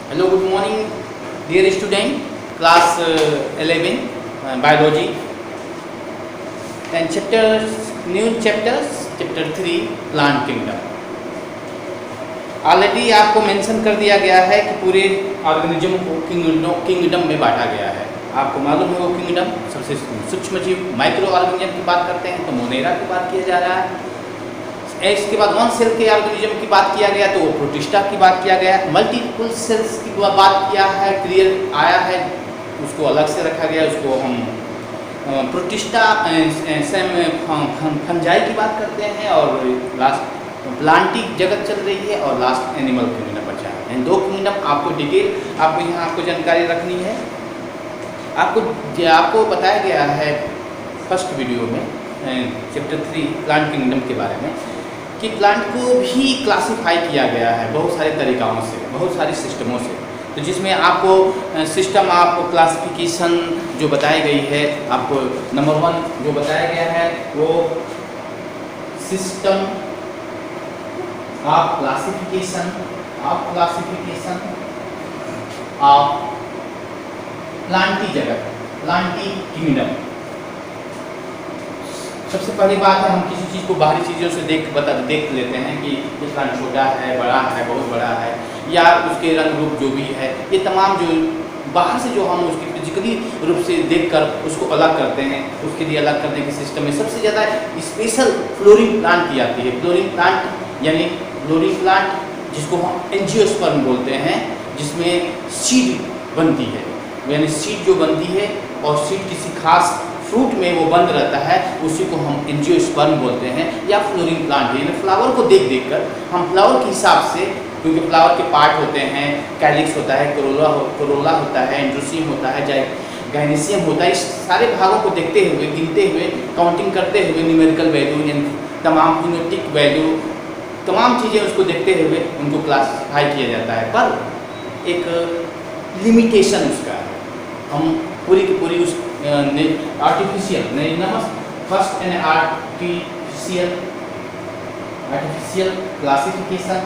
Hello, good morning, dear student, class 11, biology, and new chapters, chapter 3, plant kingdom. Already आपको mention कर दिया गया है कि पूरे ऑर्गेनिज्म को किंगडम में बांटा गया है। आपको मालूम है वो किंगडम, सबसे सूक्ष्म जीव माइक्रो ऑर्गेनिज्म की बात करते हैं तो मोनेरा की बात किया जा रहा है। इसके बाद वन सेल के ऑर्गेनिज्म की बात किया गया तो वो प्रोटिस्टा की बात किया गया। मल्टीपल सेल्स की बात किया है, क्लियर आया है, उसको अलग से रखा गया। उसको हम प्रोटिस्टा फंजाई की बात करते हैं। और लास्ट प्लांटिक जगत चल रही है और लास्ट एनिमल किंगडम बचा है। इन दो किंगडम आपको डिटेल आपको जानकारी रखनी है। आपको बताया गया है फर्स्ट वीडियो में चैप्टर 3 प्लांट किंगडम के बारे में कि प्लांट को भी क्लासिफाई किया गया है बहुत सारे तरीक़ाओं से, बहुत सारे सिस्टमों से। तो जिसमें आपको सिस्टम आपको क्लासिफिकेशन जो बताई गई है, आपको नंबर 1 जो बताया गया है वो system of classification of Plantae जगत, प्लांटी किंगडम। सबसे पहली बात है, हम किसी चीज़ को बाहरी चीज़ों से देख लेते हैं कि ये प्लांट छोटा है, बड़ा है, बहुत बड़ा है, या उसके रंग रूप जो भी है, ये तमाम जो बाहर से जो हम उसकी फिजिकली रूप से देखकर उसको अलग करते हैं। उसके लिए अलग करने के सिस्टम में सबसे ज़्यादा स्पेशल फ्लोरिंग प्लांट की आती है। फ्लोरिंग प्लांट यानी फ्लोरिंग प्लांट जिसको हम एंजियोस्पर्म बोलते हैं, जिसमें सीड बनती है, यानी सीड जो बनती है और सीड किसी खास फ्रूट में वो बंद रहता है, उसी को हम एंजियोस्पर्म बोलते हैं या फ्लोरिंग प्लांट है। यानी फ्लावर को देख कर हम फ्लावर के हिसाब से, क्योंकि फ्लावर के पार्ट होते हैं, कैलिक्स होता है, कोरोला होता है, एंड्रोसियम होता है, गाइनेसियम होता है, इस सारे भागों को देखते हुए, गिनते हुए, काउंटिंग करते हुए, न्यूमेरिकल वैल्यू यानी तमाम फिनोटिक वैल्यू, तमाम चीज़ें उसको देखते हुए उनको क्लासिफाई किया जाता है। पर एक लिमिटेशन उसका है। हम पूरी की पूरी उस artificial first and artificial classification,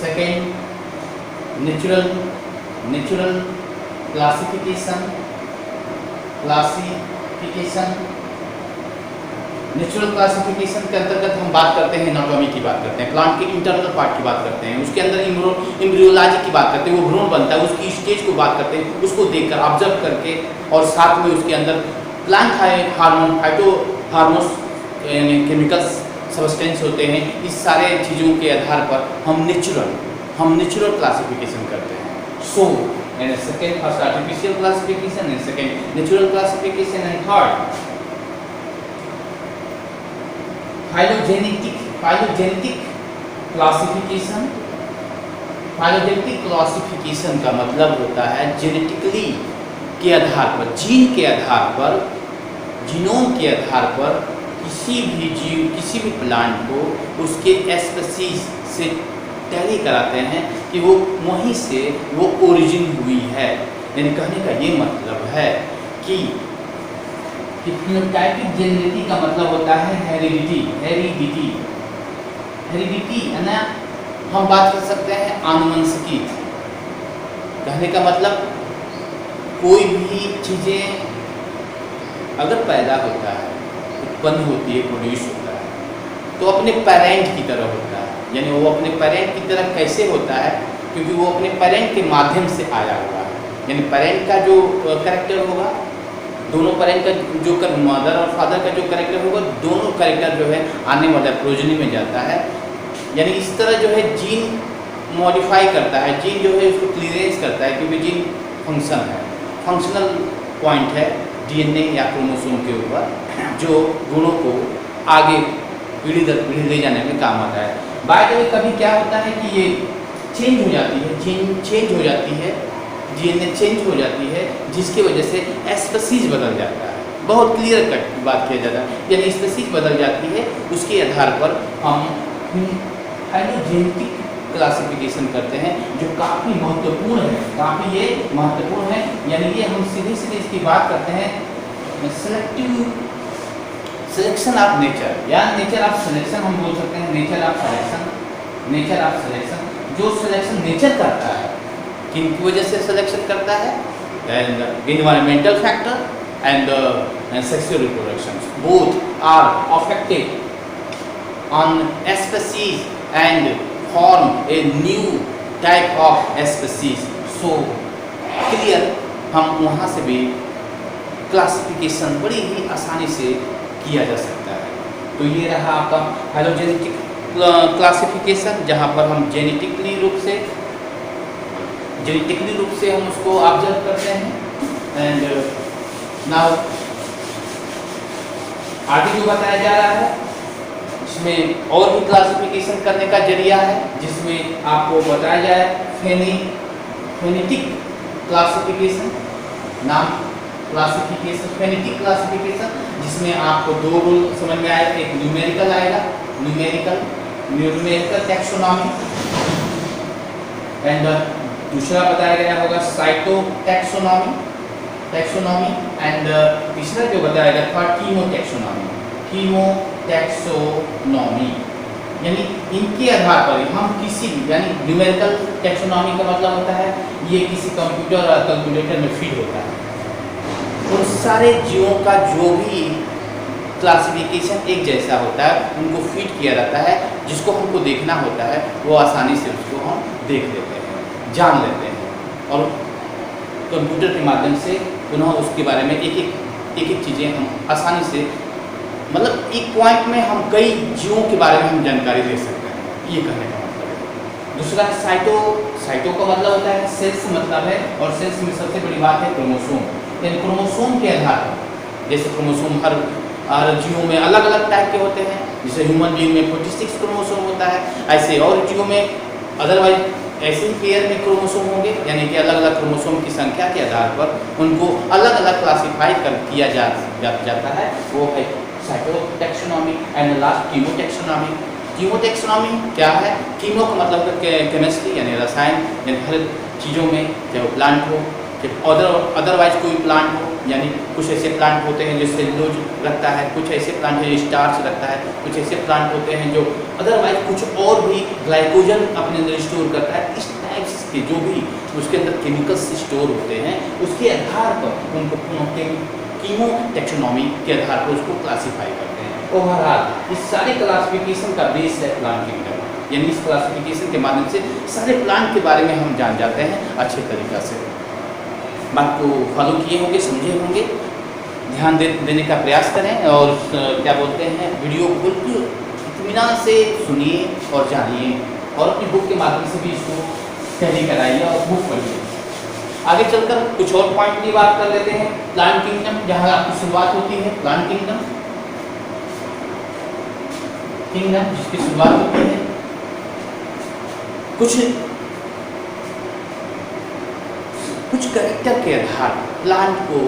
second natural classification. Natural classification के अंतर्गत हम बात करते हैं एनाटॉमी की बात करते हैं, प्लांट के इंटरनल पार्ट की बात करते हैं, उसके अंदर एम्ब्रियोलॉजी की बात करते हैं, वो भ्रूण बनता है उसकी स्टेज को बात करते हैं, उसको देखकर ऑब्जर्व करके, और साथ में उसके अंदर प्लांट हार्मोन, फाइटो हार्मोन्स यानी केमिकल्स सब्सटेंस होते हैं। इस सारे चीज़ों के आधार पर हम नेचुरल क्लासिफिकेशन करते हैं। So and second first artificial classification and second natural classification and third phylogenetic classification. Phylogenetic classification का मतलब होता है जेनेटिकली के आधार पर, जीन के आधार पर, जीनोम के आधार पर किसी भी जीव, किसी भी प्लांट को उसके स्पीशीज से टैली कराते हैं कि वो वहीं से वो ओरिजिन हुई है। यानी कहने का ये मतलब है कि फिनोटाइपिक जेनेटिक का मतलब होता है हेरिडिटी यानी हम बात कर सकते हैं आनुवंशिकी। कहने का मतलब कोई भी चीज़ें अगर पैदा होता है, उत्पन्न होती है, प्रोड्यूस होता है, तो अपने पेरेंट की तरह होता है। यानी वो अपने पेरेंट की तरह कैसे होता है, क्योंकि वो अपने पेरेंट के माध्यम से आया हुआ है। यानी पेरेंट का जो कैरेक्टर होगा, दोनों पेरेंट का जो मदर और फादर का जो कैरेक्टर होगा, दोनों कैरेक्टर जो है आने वाला प्रोजनी में जाता है। यानी इस तरह जो है जीन मॉडिफाई करता है, जीन जो है उसको क्लियरेंस करता है, क्योंकि जीन फंक्शन है, फंक्शनल पॉइंट है डीएनए या क्रोमोसोम के ऊपर, जो गुणों को आगे पीढ़ी दर पीढ़ी ले जाने में काम आता है। बाय द वे कभी क्या होता है कि ये चेंज हो जाती है, जीन चेंज हो जाती है, डीएनए चेंज हो जाती है, जिसकी वजह से स्पीशीज बदल जाता है। बहुत क्लियर कट बात किया जाता है, यानी स्पीशीज बदल जाती है, उसके आधार पर हम फाइलोजेनेटिक क्लासिफिकेशन करते हैं, जो काफ़ी महत्वपूर्ण है, काफ़ी ये महत्वपूर्ण है। यानी ये हम सीधे इसकी बात करते हैं सिलेक्शन ऑफ नेचर या नेचर ऑफ सिलेक्शन हम बोल सकते हैं, नेचर ऑफ सिलेक्शन जो सिलेक्शन नेचर करता है, किन की वजह से सिलेक्शन करता है, environmental factor and sexual reproduction both are affected on species and form a new type of species. So clear, हम वहाँ से भी क्लासिफिकेशन बड़ी ही आसानी से किया जा सकता है। तो ये रहा आपका फाइलोजेनेटिक क्लासिफिकेशन, जहाँ पर हम जेनेटिकली रूप से हम उसको ऑब्जर्व करते हैं। एंड नाउ आगे जो बताया जा रहा है इसमें और भी क्लासिफिकेशन करने का जरिया है, जिसमें आपको बताया जाए फेनेटिक क्लासिफिकेशन, फेनेटिक क्लासिफिकेशन, जिसमें आपको दो रूल समझ में आएगा, एक न्यूमेरिकल आएगा, न्यूमेरिकल टैक्सोनॉमी, एंड दूसरा बताया गया होगा साइटो टैक्सोनॉमी, एंड तीसरा जो बताया गया था कीमो टैक्सोनॉमी। यानी इनके आधार पर हम किसी भी, यानी न्यूमेरिकल टैक्सोनॉमी का मतलब होता है ये किसी कंप्यूटर और कैलकुलेटर में फीड होता है। उन सारे जीवों का जो भी क्लासिफिकेशन एक जैसा होता है, उनको फीड किया जाता है, जिसको हमको देखना होता है वो आसानी से उसको हम देख लेते हैं, जान लेते हैं, और कंप्यूटर के माध्यम से पुनः उसके बारे में एक एक चीज़ें हम आसानी से, मतलब एक पॉइंट में हम कई जीवों के बारे में हम जानकारी ले सकते हैं, ये कहने का मतलब है। दूसरा साइटो का मतलब होता है सेल्स मतलब है, और सेल्स में सबसे बड़ी बात है क्रोमोसोम। यानी क्रोमोसोम के आधार पर, जैसे क्रोमोसोम हर जीवों में अलग अलग टाइप के होते हैं, जैसे ह्यूमन बीइंग में 46 क्रोमोसोम होता है, ऐसे और जीवों में अदरवाइज ऐसे ही पेयर में क्रोमोसोम होंगे, यानी कि अलग अलग क्रोमोसोम की संख्या के आधार पर उनको अलग अलग क्लासीफाई किया जाता है, वो है साइटोटैक्सोनॉमी। And last कीमोटैक्सोनॉमी। कीमोटैक्सोनॉमी क्या है? कीमो का मतलब केमिस्ट्री, यानी रसायन, यानी हर चीज़ों में, चाहे वो प्लांट हो, चाहे अदरवाइज कोई प्लांट हो, यानी कुछ ऐसे प्लांट होते हैं जो सेलुलोज रखता है, कुछ ऐसे प्लांट है जो स्टार्च रखता है, कुछ ऐसे प्लांट होते हैं जो अदरवाइज कुछ और भी ग्लाइकोजन अपने अंदर स्टोर करता है। इस टाइप्स के जो भी उसके अंदर केमिकल्स स्टोर होते हैं, उसके आधार पर उनको कीमोटैक्सोनॉमी के आधार पर उसको क्लासीफाई करते हैं। ओवरऑल इस सारे क्लासिफिकेशन का बेस है प्लांट किंगडम, यानी इस क्लासिफिकेशन के माध्यम से सारे प्लांट के बारे में हम जान जाते हैं अच्छे तरीक़ा से। बात को फॉलो किए होंगे, समझे होंगे, ध्यान देने का प्रयास करें, और क्या बोलते हैं, वीडियो को बिल्कुल इत्मीनान से सुनिए और जानिए, और अपनी बुक के माध्यम से भी इसको स्टडी कराइए और बुक पढ़िए। आगे चलकर कुछ और पॉइंट की बात कर लेते हैं। प्लांट किंगडम, जहाँ आपकी शुरुआत होती है, प्लांट किंगडम जिसकी शुरुआत होती है कुछ कैरेक्टर के आधार प्लांट को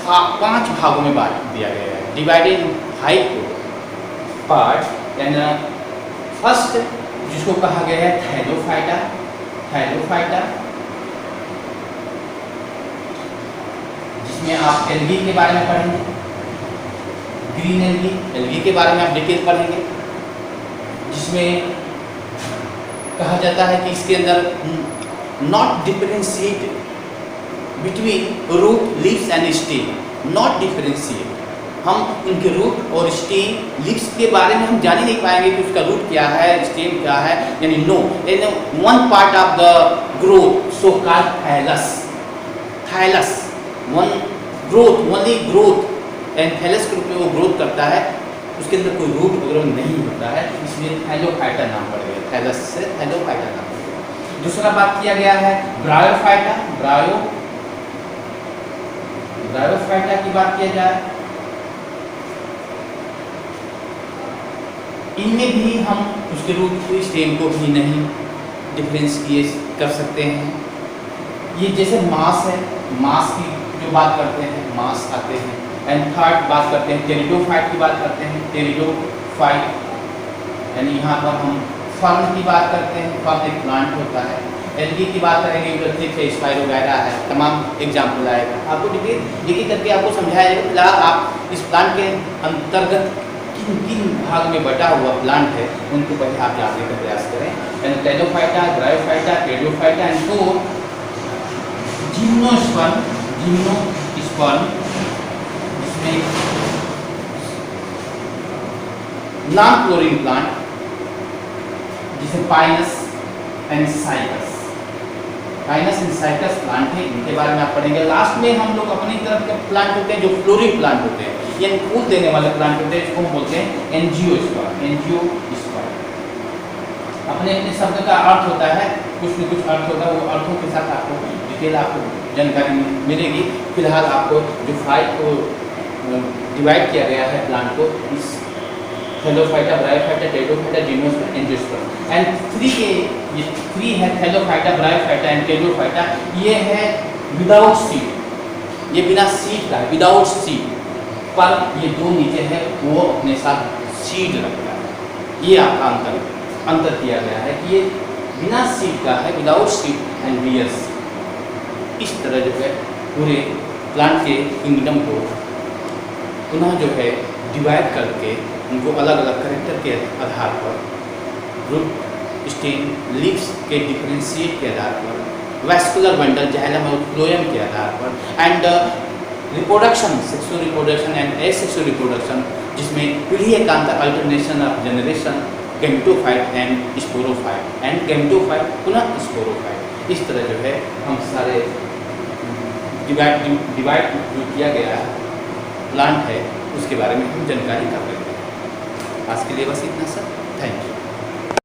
5 भागों में बांट दिया गया है, divided in 5 part. And first जिसको कहा गया है थैलोफाइटा, जिसमें आप एल्गी के बारे में पढ़ेंगे, ग्रीन एल्गी के बारे में आप डिटेल पढ़ेंगे, जिसमें कहा जाता है कि इसके अंदर not differentiate between root, leaves and stem, not differentiate. हम उनके रूट और स्टेम, लीव्स के बारे में हम जान ही नहीं पाएंगे कि उसका रूट क्या है, स्टेम क्या है, यानी no one part of the growth so called thallus, one growth, only growth, and thallus के रूप में वो ग्रोथ करता है, उसके अंदर कोई रूट वगैरह नहीं होता है, इसलिए थैलोफाइटा नाम पड़ गया, थैलस से थैलोफाइटा नाम पड़ गया। दूसरा बात किया गया है ब्रायोफाइटा, ब्रायोफाइटा की बात किया जाए, इनमें भी हम उसके रूट को, स्टेम को भी नहीं डिफरेंशिएट कर सकते हैं। ये जैसे मास है, मास की जो बात करते हैं, मास आते हैं। एंड थर्ड बात करते हैं टेरिडोफाइट की बात करते हैं, टेरिडोफाइट, यानी यहाँ पर हम फर्न की बात करते हैं, फर्न एक प्लांट होता है। एल्गी की बात करेंगे, यूकेलिप्टस है, स्पाइरोगायरा है, तमाम एग्जाम्पल आएगा, आपको डिटेल एक एक करके आपको समझाया जाएगा। फिलहाल आप इस प्लांट के अंतर्गत किन किन भाग में बटा हुआ प्लांट है उनको पहले आप जानने का प्रयास करें। And thallophyta, bryophyta, pteridophyta and four gymnosperm, gymnosperm जिसमें नॉन फ्लोरिंग प्लांट जिसे pinus and cycas, pinus and cycas plant है, इनके बारे में आप पढ़ेंगे। लास्ट में हम लोग अपनी तरफ के प्लांट होते हैं जो फ्लोरिंग प्लांट होते हैं, यानी फूल देने वाले प्लांट होते हैं, इसको हम बोलते हैं एंजियोस्पर्म, एंजियोस्पर्म। अपने अपने शब्द का अर्थ होता है, कुछ न कुछ अर्थ होता है, वो अर्थों के साथ आपको डिटेल आपको जानकारी मिलेगी। फिलहाल आपको जो फाइव को डिवाइड किया गया है प्लांट को, इस Thallophyta, bryophyta, pteridophyta, gymnosperm, angiosperm and three के ये थ्री है थैलोफाइटा, ब्रायोफाइटा एंड टेरिडोफाइटा। ये है विदाउट सीड, ये बिना सीड का है, विदाउट सीड। पर ये दो नीचे है वो अपने साथ सीड रखता है। ये आपका अंतर किया गया है कि ये बिना सीड का है, विदाउट सीड एंड बियर्स। इस तरह जो है पूरे प्लांट के किंगडम को पुनः जो है डिवाइड करके उनको अलग अलग करेक्टर के आधार पर, रूट, स्टेम, लीव्स के डिफरेंशिएट के आधार पर, वैस्कुलर बंडल, जाइलम और फ्लोएम के आधार पर, and reproduction, sexual reproduction and asexual reproduction, जिसमें पीढ़ी एकांतर, alternation of generation, gametophyte and sporophyte and gametophyte पुनः स्पोरोफाइट। इस तरह जो है हम सारे डिवाइड जो किया गया प्लांट है उसके बारे में हम जानकारी कर रहे हैं। आज के लिए बस इतना सर, थैंक यू।